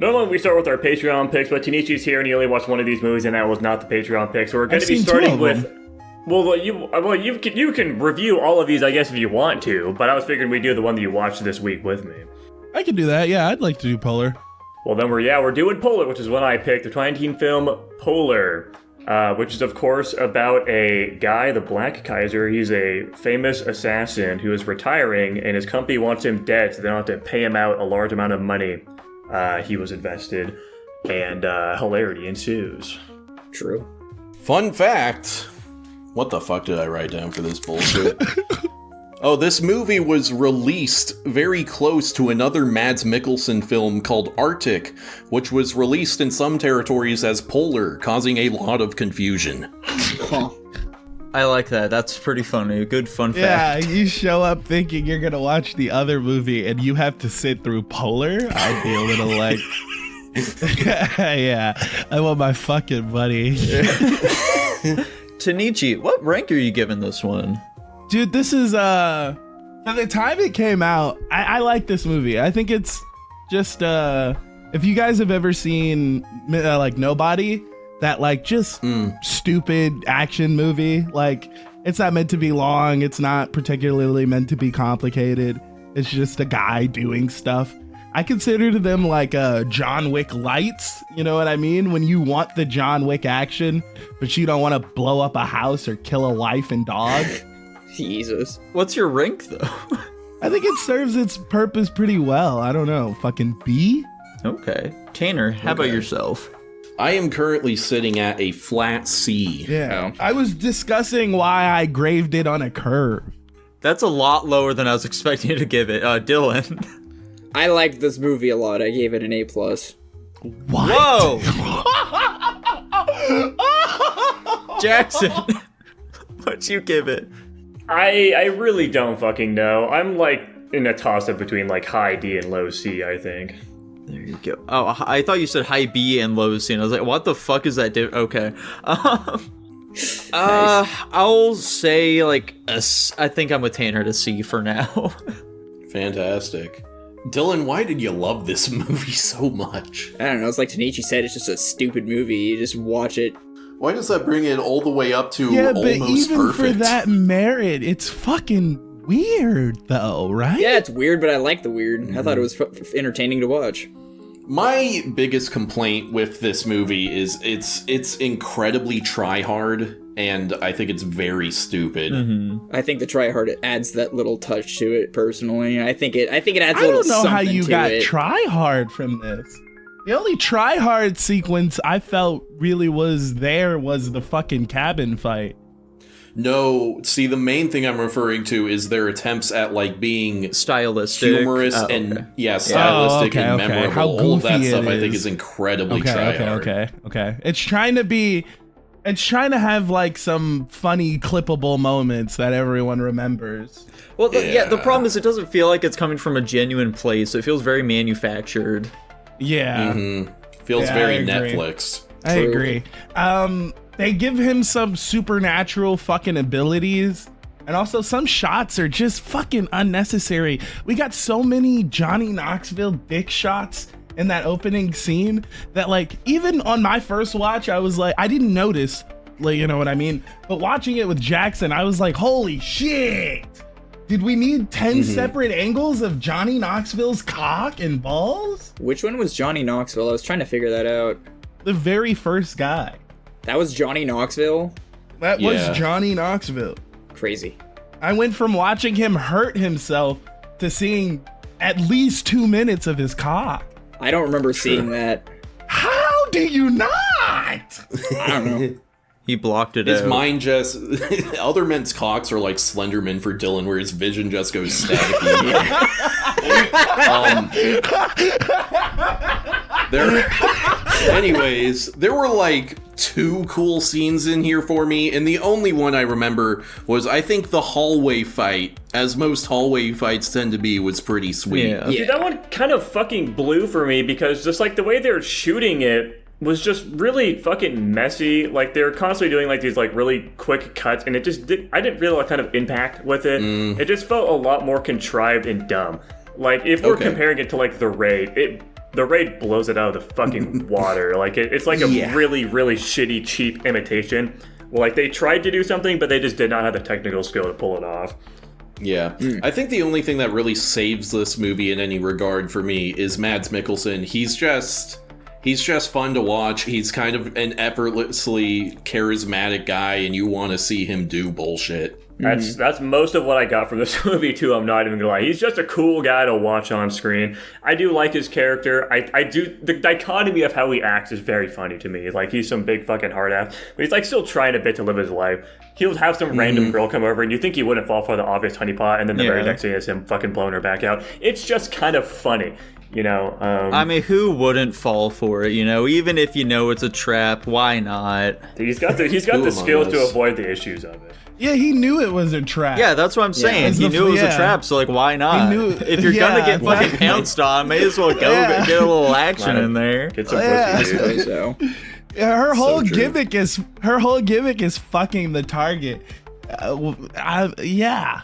Normally we start with our Patreon picks, but Tanichi's here and he only watched one of these movies, and that was not the Patreon pick. So we're going to be starting with. Well, you can review all of these, I guess, if you want to. But I was figuring we'd do the one that you watched this week with me. I can do that. Yeah, I'd like to do Polar. Well, then we're doing Polar, which is one I picked. The 2019 film Polar, which is of course about a guy, the Black Kaiser. He's a famous assassin who is retiring, and his company wants him dead, so they don't have to pay him out a large amount of money. He was invested, and hilarity ensues. True. Fun fact. What the fuck did I write down for this bullshit? Oh, this movie was released very close to another Mads Mikkelsen film called Arctic, which was released in some territories as Polar, causing a lot of confusion. Huh. I like that. That's pretty funny. A good fun Yeah, fact. you show up thinking you're gonna watch the other movie and you have to sit through Polar. I'd be a little like, yeah, I want my fucking money. Tanichi, what rank are you giving this one? Dude, this is by the time it came out, I like this movie. I think it's just if you guys have ever seen like Nobody, that like just stupid action movie, like it's not meant to be long, it's not particularly meant to be complicated, it's just a guy doing stuff. I consider them like John Wick lights, you know what I mean? When you want the John Wick action, but you don't want to blow up a house or kill a wife and dog. Jesus. What's your rank, though? I think it serves its purpose pretty well. I don't know. Fucking B? Okay. Tanner, how about yourself? I am currently sitting at a flat C. Yeah. Oh. I was discussing why I graved it on a curve. That's a lot lower than I was expecting you to give it. Dylan. I liked this movie a lot. I gave it an A+. What? Whoa! Jackson, what'd you give it? I really don't fucking know. I'm like in a toss-up between like high D and low C, I think. There you go. Oh, I thought you said high B and low C, and I was like, what the fuck is that? Okay. Nice. I'll say like I think I'm with Tanner to C for now. Fantastic. Dylan, why did you love this movie so much? I don't know. It's like Tanichi said, it's just a stupid movie. You just watch it. Why does that bring it all the way up to Yeah, but almost even perfect? for that merit, it's fucking weird though, right? Yeah, it's weird, but I like the weird. I thought it was entertaining to watch. My biggest complaint with this movie is it's incredibly try-hard, and I think it's very stupid. Mm-hmm. I think the try hard adds that little touch to it. Personally, I think it adds a I little don't know something how you to got it. try hard from this. The only try hard sequence I felt really was the fucking cabin fight. No, see, the main thing I'm referring to is their attempts at like being Stylistic. humorous Oh, and okay. stylistic okay, and okay. memorable. How All of that goofy stuff it I think is. is incredibly try-hard. Okay. It's trying to have like some funny clippable moments that everyone remembers. Well, the problem is it doesn't feel like it's coming from a genuine place. It feels very manufactured. Yeah. Feels Yeah, very I agree. Netflix. I True. agree. They give him some supernatural fucking abilities, and also some shots are just fucking unnecessary. We got so many Johnny Knoxville dick shots in that opening scene that like even on my first watch I was like, I didn't notice, like, you know what I mean? But watching it with Jackson, I was like, holy shit. Did we need 10 separate angles of Johnny Knoxville's cock and balls? Which one was Johnny Knoxville? I was trying to figure that out. The very first guy. That was Johnny Knoxville? That Yeah. was Johnny Knoxville. Crazy. I went from watching him hurt himself to seeing at least 2 minutes of his cock. I don't remember seeing that. How do you not? I don't know. He blocked it His out. mind just... Other men's cocks are like Slenderman for Dylan, where his vision just goes staticky. Anyways, there were like 2 cool scenes in here for me, and the only one I remember was, I think, the hallway fight, as most hallway fights tend to be, was pretty sweet. Yeah. Dude, that one kind of fucking blew for me because just like the way they were shooting it was just really fucking messy. Like they were constantly doing like these like really quick cuts, and it just I didn't feel a kind of impact with it. It just felt a lot more contrived and dumb. Like if we're comparing it to like The Raid, the raid blows it out of the fucking water. Like it's like a really, really shitty, cheap imitation. Well, like they tried to do something, but they just did not have the technical skill to pull it off. Yeah. I think the only thing that really saves this movie in any regard for me is Mads Mikkelsen. He's just fun to watch. He's kind of an effortlessly charismatic guy, and you want to see him do bullshit. That's most of what I got from this movie too. I'm not even gonna lie. He's just a cool guy to watch on screen. I do like his character. I do. The dichotomy of how he acts is very funny to me. Like he's some big fucking hard ass, but he's like still trying a bit to live his life. He'll have some random girl come over, and you think he wouldn't fall for the obvious honeypot, and then the very next thing is him fucking blowing her back out. It's just kind of funny. You know, I mean, who wouldn't fall for it? You know, even if you know it's a trap, why not? He's got the skills to avoid the issues of it. Yeah, he knew it was a trap. Yeah, that's what I'm saying. He knew it was a trap, so like, why not? If you're gonna get fucking pounced on, may as well go get a little action in there. Get some pussy, dude. So. Yeah, her whole gimmick is fucking the target. Yeah.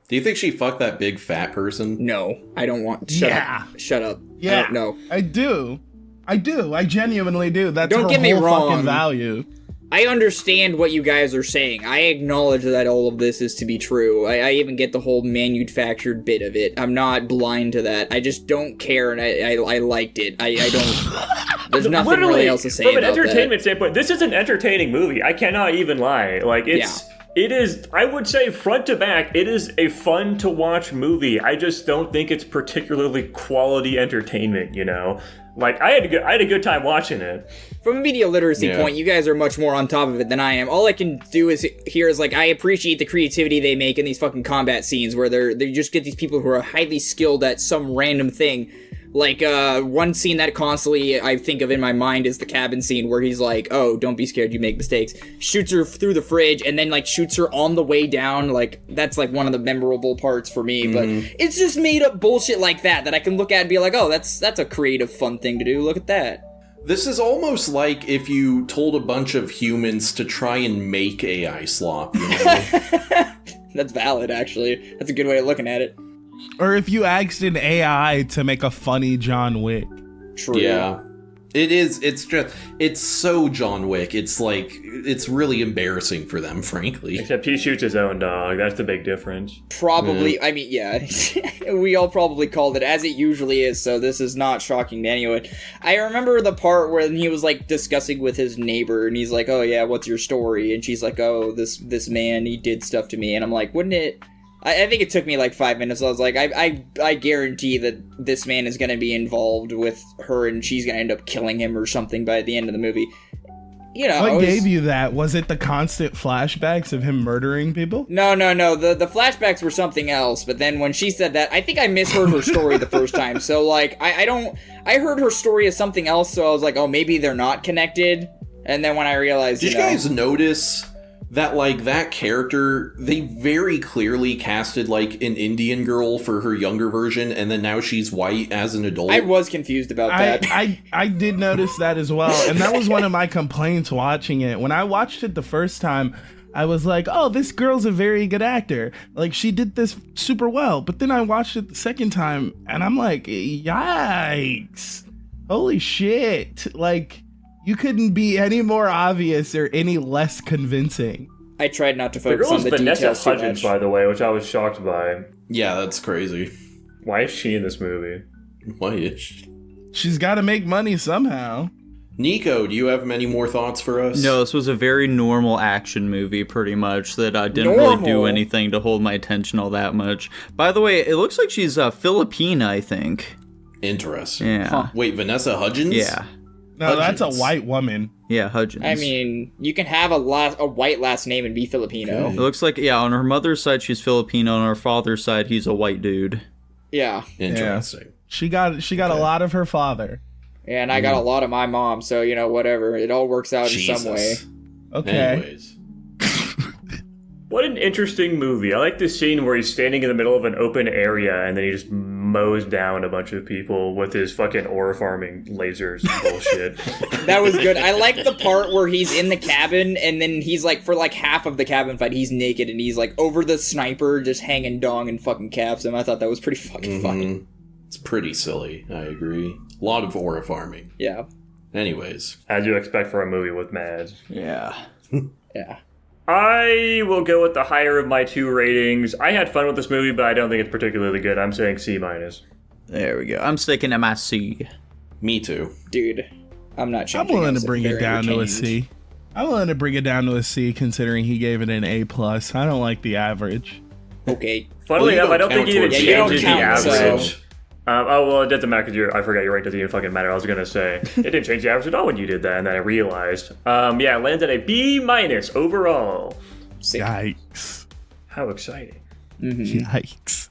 Do you think she fucked that big fat person? No, I don't want. Shut up. Yeah. No. I do. I genuinely do. That's Don't her get me whole wrong. fucking value. I understand what you guys are saying. I acknowledge that all of this is to be true. I even get the whole manufactured bit of it. I'm not blind to that. I just don't care, and I liked it. I don't. There's nothing really else to say about that. From an entertainment standpoint, this is an entertaining movie. I cannot even lie. Like It is, I would say, front to back, it is a fun to watch movie. I just don't think it's particularly quality entertainment, you know? Like, I had a good time watching it. From a media literacy point, you guys are much more on top of it than I am. All I can do is I appreciate the creativity they make in these fucking combat scenes where they just get these people who are highly skilled at some random thing. Like, one scene that constantly I think of in my mind is the cabin scene where he's like, oh, don't be scared, you make mistakes. Shoots her through the fridge and then, like, shoots her on the way down. Like, that's, like, one of the memorable parts for me. But it's just made up bullshit like that I can look at and be like, oh, that's a creative, fun thing to do. Look at that. This is almost like if you told a bunch of humans to try and make AI slop, you know? That's valid, actually. That's a good way of looking at it. Or if you asked an AI to make a funny John Wick. True. Yeah. It is. It's so John Wick. It's like, it's really embarrassing for them, frankly. Except he shoots his own dog. That's the big difference. Probably. I mean, yeah. We all probably called it, as it usually is, so this is not shocking to anyone. I remember the part where he was, like, discussing with his neighbor, and he's like, oh, yeah, what's your story? And she's like, oh, this man, he did stuff to me. And I'm like, wouldn't it... I think it took me like 5 minutes. I was like, I guarantee that this man is going to be involved with her and she's going to end up killing him or something by the end of the movie. You know, what gave you that? Was it the constant flashbacks of him murdering people? No. The flashbacks were something else. But then when she said that, I think I misheard her story the first time. So like, I heard her story as something else. So I was like, oh, maybe they're not connected. And then when I realized, did you guys notice that, like, that character, they very clearly casted, like, an Indian girl for her younger version, and then now she's white as an adult? I was confused about that. I did notice that as well, and that was one of my complaints watching it. When I watched it the first time, I was like, oh, this girl's a very good actor. Like, she did this super well. But then I watched it the second time, and I'm like, yikes. Holy shit. Like... You couldn't be any more obvious or any less convincing. I tried not to focus on the details Vanessa too Hudgens, much. by the way, which I was shocked by. Yeah, that's crazy. Why is she in this movie? Why is she? She's got to make money somehow. Nico, do you have many more thoughts for us? No, this was a very normal action movie, pretty much, that didn't really do anything to hold my attention all that much. By the way, it looks like she's Filipina, I think. Interesting. Yeah. Huh. Wait, Vanessa Hudgens? Yeah. No, Hudgens. that's a white woman. Yeah, Hudgens. I mean, you can have a white last name and be Filipino. It looks like, yeah, on her mother's side, she's Filipino. On her father's side, he's a white dude. Yeah. Interesting. Yeah. She got a lot of her father. Yeah, and I got a lot of my mom, so, you know, whatever. It all works out in some way. Okay. Anyways. What an interesting movie. I like this scene where he's standing in the middle of an open area and then he just mows down a bunch of people with his fucking ore farming lasers and bullshit. That was good. I like the part where he's in the cabin and then he's like, for like half of the cabin fight, he's naked and he's like over the sniper just hanging dong and fucking caps him. I thought that was pretty fucking funny. It's pretty silly, I agree. A lot of aura farming. Yeah. Anyways. As you expect for a movie with Mads. Yeah. Yeah. I will go with the higher of my 2 ratings. I had fun with this movie, but I don't think it's particularly good. I'm saying C-. There we go. I'm sticking to my C. Me too. Dude, I'm not changing. I'm willing to bring it down to a C. I'm willing to bring it down to a C, considering he gave it an A+. I don't like the average. Okay. Funnily enough, I don't think count he even towards you don't changes the count, so- average. Oh, well, it doesn't matter because I forgot you're right. It doesn't even fucking matter. I was going to say, it didn't change the average at all when you did that, and then I realized. Yeah, it lands at a B- overall. Sick. Yikes. How exciting. Yikes.